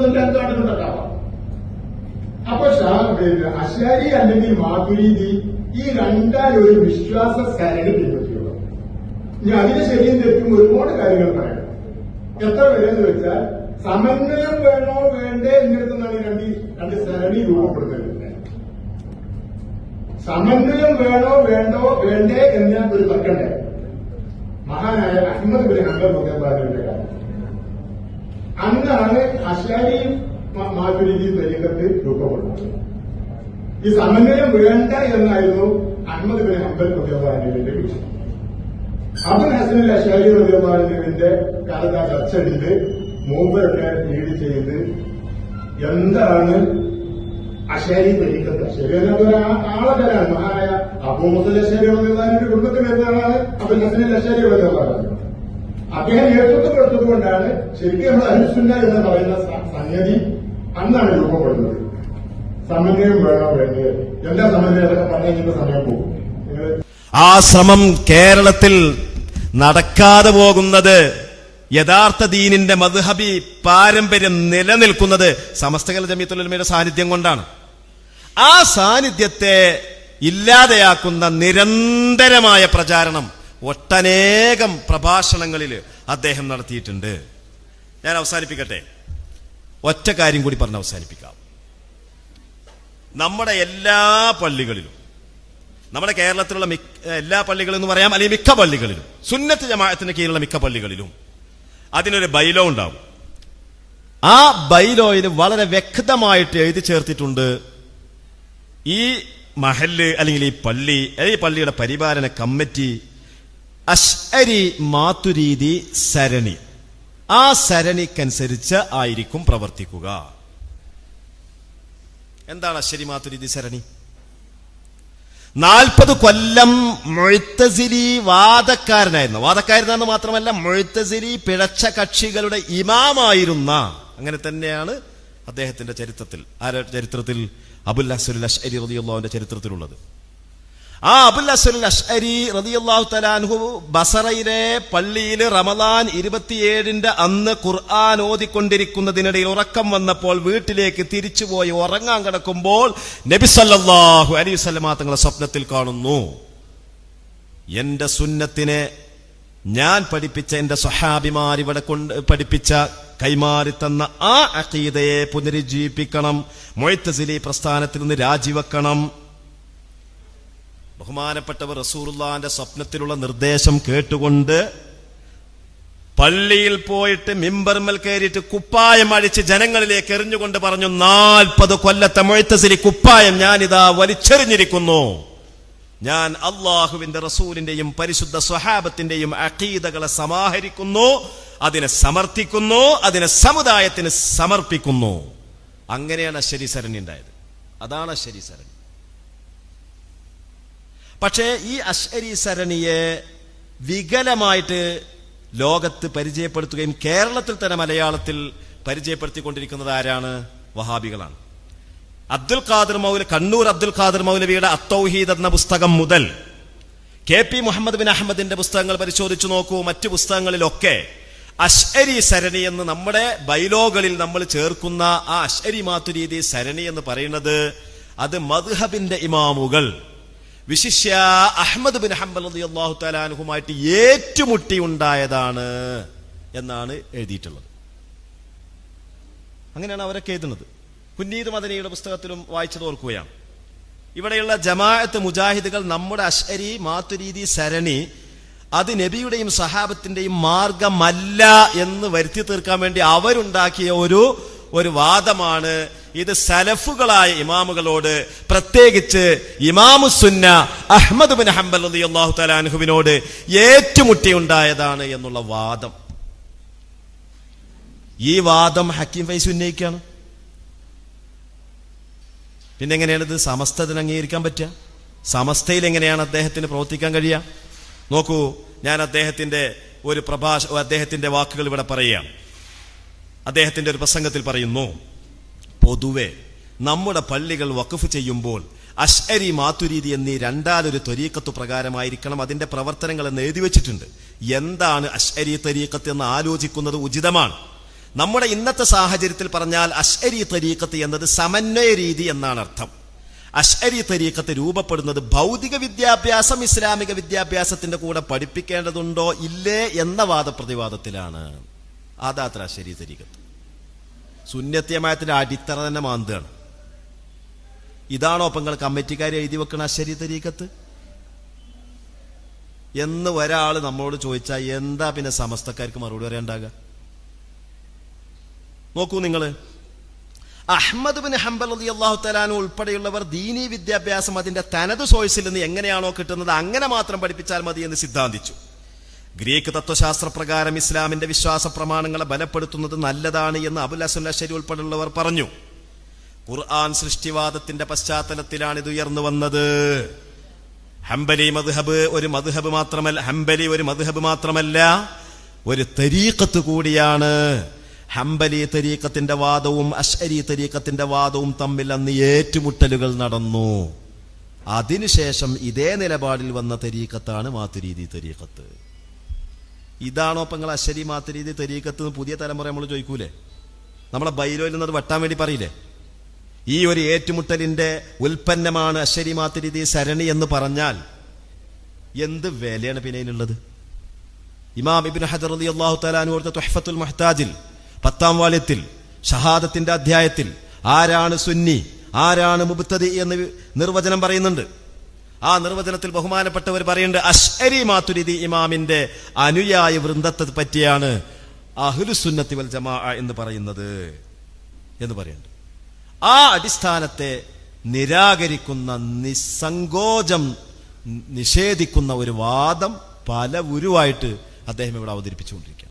വന്നിട്ട് എന്ത് കാട്ടുന്നുണ്ടാവാം. അപ്പൊ അശ്ശാരി അല്ലെങ്കിൽ മാതുരീദി ഈ രണ്ടാലൊരു വിശ്വാസ സരണി പിൻപറ്റിയുള്ളൂ. ഇനി അതിന് ശരിയും തെറ്റും ഒരുപാട് കാര്യങ്ങൾ പറയാം. എത്ര വരെയെന്ന് വെച്ചാൽ സമന്വയം വേണോ വേണ്ടേ എന്നിടത്തുനിന്നാണ് ഈ രണ്ട് സരണി രൂപപ്പെടുന്നത്. സമന്വയം വേണോ വേണ്ടേ എന്ന് ഒരു തർക്കണ്ടേ മഹാനായ അഹ്മദ് ബിൻ ഹംബൽ റളിയല്ലാഹുവിന്റെ കാലം. അന്നാണ് അശ്ശാരി മാതുരീദി തരീഖത്ത് രൂപപ്പെടുന്നത്. ഈ സമന്വയം വേണ്ട എന്നായിരുന്നു അഹ്മദ് ബിൻ ഹംബൽ റളിയല്ലാഹുവിന്റെ വിഷയം. അബുൽ ഹസൻ അൽ അശ്ശാരി റളിയല്ലാഹുവിന്റെ കാലത്ത് ആ ചർച്ചയിൽ മൂപ്പരൊക്കെ ലീഡ് ചെയ്ത് എന്താണ് അശ്ശാരി തരീഖത്ത്. അശ്ശാരി എന്ന ആളകരാണ് മഹാനായ അബൂ മുസ അശ്ശാരി റളിയല്ലാഹുവിന്റെ കുടുംബത്തിൽ വരുന്നതാണ് അബുൽ ഹസൻ അൽ അശ്ശാരി റളിയല്ലാഹു. അദ്ദേഹം നേതൃത്വം കൊടുത്തതുകൊണ്ടാണ് ശരിക്കും നമ്മൾ അഹ്ലുസുന്ന എന്ന് പറയുന്ന സംഗതി അന്നാണ് രൂപപ്പെടുന്നത്. സമന്വയം വേണോ വേണ്ടേ, എന്താ സമന്വയം അതൊക്കെ പറഞ്ഞ സമയം പോകും. ആ ശ്രമം കേരളത്തിൽ നടക്കാതെ പോകുന്നത് യഥാർത്ഥ ദീനിന്റെ മദ്ഹബി പാരമ്പര്യം നിലനിൽക്കുന്നത് സമസ്ത ജമിയത്തുൽ ഉലമയുടെ സാന്നിധ്യം കൊണ്ടാണ്. ആ സാന്നിധ്യത്തെ ഇല്ലാതെയാക്കുന്ന നിരന്തരമായ പ്രചാരണം ഒട്ടനേകം പ്രഭാഷണങ്ങളിൽ അദ്ദേഹം നടത്തിയിട്ടുണ്ട്. ഞാൻ അവസാനിപ്പിക്കട്ടെ, ഒറ്റ കാര്യം കൂടി പറഞ്ഞ് അവസാനിപ്പിക്കാം. നമ്മുടെ എല്ലാ പള്ളികളിലും, നമ്മുടെ കേരളത്തിലുള്ള എല്ലാ പള്ളികളും എന്ന് പറയാം, അല്ലെങ്കിൽ മിക്ക പള്ളികളിലും, സുന്നത്ത് ജമാഅത്തിന് കീഴിലുള്ള മിക്ക പള്ളികളിലും അതിനൊരു ബൈലോ ഉണ്ടാവും. ആ ബൈലോയിൽ വളരെ വ്യക്തമായിട്ട് എഴുതി ചേർത്തിട്ടുണ്ട്, ഈ മഹല്ല് അല്ലെങ്കിൽ ഈ പള്ളി അല്ലെങ്കിൽ പള്ളിയുടെ പരിപാലന കമ്മിറ്റി അശ്അരി മാതുരീദി സരണി, ആ സരണിക്കനുസരിച്ച് ആയിരിക്കും പ്രവർത്തിക്കുക. എന്താണ് അശ്അരി മാതുരീദി സരണി? 40 കൊല്ലം മുഅ്തസിലി വാദക്കാരനായിരുന്നു മാത്രമല്ല മുഅ്തസിലി പിഴച്ച കക്ഷികളുടെ ഇമാമായിരുന്ന, അങ്ങനെ തന്നെയാണ് അദ്ദേഹത്തിന്റെ ചരിത്രത്തിൽ, ആരുടെ ചരിത്രത്തിൽ? അബുൽ ഹസൻ അൽ അശ്അരി റളിയല്ലാഹുവിന്റെ ചരിത്രത്തിലുള്ളത്. ആ അബുൽ ഹസൻ അൽ അശ്അരി റളിയല്ലാഹു തആല അൻഹു ബസറയിലെ പള്ളിയിൽ റമദാൻ 27 അന്ന് ഖുർആൻ ഓതിക്കൊണ്ടിരിക്കുന്നതിനിടയിൽ ഉറക്കം വന്നപ്പോൾ വീട്ടിലേക്ക് തിരിച്ചുപോയി ഉറങ്ങാൻ കിടക്കുമ്പോൾ നബി സല്ലല്ലാഹു അലൈഹി വസല്ലം തങ്ങളെ സ്വപ്നത്തിൽ കാണുന്നു. എന്റെ സുന്നത്തിനെ ഞാൻ പഠിപ്പിച്ച, എന്റെ സ്വഹാബിമാർ ഇവിടെ പഠിപ്പിച്ച, കൈമാറി തന്ന ആ അഖീദയെ പുനരുജ്ജീവിപ്പിക്കണം, മുഅ്തസിലി പ്രസ്ഥാനത്തിൽ നിന്ന് രാജിവെക്കണം. ബഹുമാനപ്പെട്ടവർ റസൂലുള്ളാഹിന്റെ സ്വപ്നത്തിലുള്ള നിർദ്ദേശം കേട്ടുകൊണ്ട് പള്ളിയിൽ പോയിട്ട് മിമ്പർമൽ കയറിയിട്ട് കുപ്പായം അഴിച്ച് ജനങ്ങളിലേക്ക് എറിഞ്ഞുകൊണ്ട് പറഞ്ഞു, 40 കൊല്ലത്തെ മുഅ്തസിലി കുപ്പായം ഞാനിതാ വലിച്ചെറിഞ്ഞിരിക്കുന്നു. ഞാൻ അള്ളാഹുവിന്റെ റസൂലിന്റെയും പരിശുദ്ധ സ്വഹാബത്തിന്റെയും അഖീദകളെ സമാഹരിക്കുന്നു, അതിനെ സമർത്ഥിക്കുന്നു, അതിനെ സമുദായത്തിന് സമർപ്പിക്കുന്നു. അങ്ങനെയാണ് അശ്ശരി സരണി ഉണ്ടായത്. അതാണ് അശ്ശരി സരണി. പക്ഷേ ഈ അശ്അരി സരണിയെ വികലമായിട്ട് ലോകത്ത് പരിചയപ്പെടുത്തുകയും കേരളത്തിൽ തന്നെ മലയാളത്തിൽ പരിചയപ്പെടുത്തിക്കൊണ്ടിരിക്കുന്നത് ആരാണ്? വഹാബികളാണ്. അബ്ദുൽ ഖാദിർ മൗലവി, കണ്ണൂർ അബ്ദുൽ ഖാദിർ മൗലവിയുടെ അത്തൗഹീദ് എന്ന പുസ്തകം മുതൽ KP മുഹമ്മദ് ബിൻ അഹമ്മദിന്റെ പുസ്തകങ്ങൾ പരിശോധിച്ചു നോക്കൂ. മറ്റു പുസ്തകങ്ങളിലൊക്കെ അശ്അരി സരണി എന്ന് നമ്മുടെ ബൈലോകളിൽ നമ്മൾ ചേർക്കുന്ന ആ അശ്അരി മാതുരീദി സരണി എന്ന് പറയുന്നത് അത് മദ്ഹബിന്റെ ഇമാമുകൾ, വിശിഷ്യ അഹ്മദ് ബിൻ ഹംബൽ റളിയല്ലാഹു തആല അൻഹുമായിട്ട് ഏറ്റുമുട്ടി ഉണ്ടായതാണ് എന്നാണ് എഴുതിയിട്ടുള്ളത്. അങ്ങനെയാണ് അവരൊക്കെ എഴുതുന്നത്. കുന്നീദ് മദനിയുടെ പുസ്തകത്തിലും വായിച്ചത് ഓർക്കുകയാണ്. ഇവിടെയുള്ള ജമാഅത്ത് മുജാഹിദുകൾ നമ്മുടെ അശ്അരി മാതുരീദി സരണി അത് നബിയുടെയും സഹാബത്തിന്റെയും മാർഗമല്ല എന്ന് വരുത്തി തീർക്കാൻ വേണ്ടി അവരുണ്ടാക്കിയ ഒരു വാദമാണ്. ഇത് സലഫുകളായ ഇമാമുകളോട്, പ്രത്യേകിച്ച് ഇമാമു സുന്ന അഹ്മദ് ബിൻ ഹംബൽ റളിയല്ലാഹു തആല അൻഹുവിനോട് ഏറ്റുമുട്ടി ഉണ്ടായതാണ് എന്നുള്ള വാദം. ഈ വാദം ഹക്കീം ഫൈസി ഉന്നയിക്കുകയാണ്. പിന്നെ എങ്ങനെയാണ് ഇത് സമസ്തത്തിന് അംഗീകരിക്കാൻ പറ്റുക? സമസ്തയിൽ എങ്ങനെയാണ് അദ്ദേഹത്തിന് പ്രവർത്തിക്കാൻ കഴിയുക? നോക്കൂ, ഞാൻ അദ്ദേഹത്തിന്റെ അദ്ദേഹത്തിന്റെ വാക്കുകൾ ഇവിടെ പറയുകയാണ്. അദ്ദേഹത്തിന്റെ ഒരു പ്രസംഗത്തിൽ പറയുന്നു, പൊതുവെ നമ്മുടെ പള്ളികൾ വഖഫ് ചെയ്യുമ്പോൾ അശ്അരി മാതുരീദി എന്നീ രണ്ടാലൊരു ത്വരീഖത്ത് പ്രകാരമായിരിക്കണം അതിന്റെ പ്രവർത്തനങ്ങൾ എന്ന് എഴുതി വെച്ചിട്ടുണ്ട്. എന്താണ് അശ്അരി ത്വരീഖത്ത് എന്ന് ആലോചിക്കുന്നത് ഉചിതമാണ്. നമ്മുടെ ഇന്നത്തെ സാഹചര്യത്തിൽ പറഞ്ഞാൽ അശ്അരി തരീഖത്ത് എന്നത് സമന്വയ രീതി എന്നാണ് അർത്ഥം. അശ്അരി തരീഖത്ത് രൂപപ്പെടുന്നത് ഭൗതിക വിദ്യാഭ്യാസം ഇസ്ലാമിക വിദ്യാഭ്യാസത്തിന്റെ കൂടെ പഠിപ്പിക്കേണ്ടതുണ്ടോ ഇല്ലേ എന്ന വാദപ്രതിവാദത്തിലാണ്. അതാത്ര അശ്അരി തരീഖത്ത്. സുന്നത്യമായത്തിന്റെ അടിത്തറ തന്നെ മാന്താണ്. ഇതാണോ അപ്പൊ നിങ്ങൾ കമ്മിറ്റിക്കാരെ എഴുതി വെക്കണ അശ്അരി തരീഖത്ത് എന്ന് ഒരാൾ നമ്മളോട് ചോദിച്ചാൽ എന്താ പിന്നെ സമസ്തക്കാർക്ക് മറുപടി പറയാനുണ്ടാകുക? നോക്കൂ നിങ്ങൾ, അഹ്മദ് ബിൻ ഹംബൽ റളിയല്ലാഹു തആല അൻഹു ഉൾപ്പെടെയുള്ളവർ ദീനീ വിദ്യാഭ്യാസം അതിന്റെ തനത് സോഴ്സിൽ നിന്ന് എങ്ങനെയാണോ കിട്ടുന്നത് അങ്ങനെ മാത്രം പഠിപ്പിച്ചാൽ മതി എന്ന് സിദ്ധാന്തിച്ചു. ഗ്രീക്ക് തത്വശാസ്ത്ര പ്രകാരം ഇസ്ലാമിന്റെ വിശ്വാസ പ്രമാണങ്ങളെ ബലപ്പെടുത്തുന്നത് നല്ലതാണ് എന്ന് അബുൽ ഹസൻ അശ്അരി ഉൾപ്പെടെയുള്ളവർ പറഞ്ഞു. ഖുർആൻ സൃഷ്ടിവാദത്തിന്റെ പശ്ചാത്തലത്തിലാണ് ഇത് ഉയർന്നു വന്നത്. ഹംബലി മദ്ഹബ് ഒരു മദ്ഹബ് മാത്രമല്ല, ഒരു തരീഖത്ത് കൂടിയാണ്. ഹംബലി തരീഖത്തിന്റെ വാദവും അശ്അരി തരീഖത്തിന്റെ വാദവും തമ്മിൽ അന്ന് ഏറ്റുമുട്ടലുകൾ നടന്നു. അതിനുശേഷം ഇതേ നിലപാടിൽ വന്ന തരീഖത്താണ് മാതുരീദി തരീഖത്ത്. ഇതാണോ അപ്പൊ നിങ്ങൾ അശ്അരി മാതുരീദി തരീഖത്ത് പുതിയ തലമുറ നമ്മൾ ചോദിക്കൂലേ? നമ്മളെ ബൈലോയിൽ നിന്നത് വെട്ടാൻ വേണ്ടി പറയില്ലേ? ഈ ഒരു ഏറ്റുമുട്ടലിന്റെ ഉൽപ്പന്നമാണ് അശ്അരി മാതുരീദി സരണി എന്ന് പറഞ്ഞാൽ എന്ത് വിലയാണ് പിന്നെ അതിനുള്ളത്? ഇമാം ഇബ്നു ഹജർ റളിയല്ലാഹു തആല അൻഹു കൊടുത്ത തുഹ്ഫത്തുൽ മുഹ്താജിൽ 10-ാം വാല്യത്തിൽ ഷഹാദത്തിന്റെ അധ്യായത്തിൽ ആരാണ് സുന്നി ആരാണ് മുബ്തദി എന്ന് നിർവചനം പറയുന്നുണ്ട്. ആ നിർവചനത്തിൽ ബഹുമാനപ്പെട്ടവർ പറയുന്നുണ്ട്, അശ്അരി മാതുരീദി ഇമാമിന്റെ അനുയായ വൃന്ദത്തെ പറ്റിയാണ് അഹ്ലുസുന്നത്തി വൽ ജമാഅ എന്ന് പറയുന്നത് എന്ന് പറയുന്നുണ്ട്. ആ അടിസ്ഥാനത്തെ നിരാകരിക്കുന്ന, നിസ്സങ്കോചം നിഷേധിക്കുന്ന ഒരു വാദം പല ഉരുവായിട്ട് അദ്ദേഹം ഇവിടെ അവതരിപ്പിച്ചുകൊണ്ടിരിക്കുകയാണ്.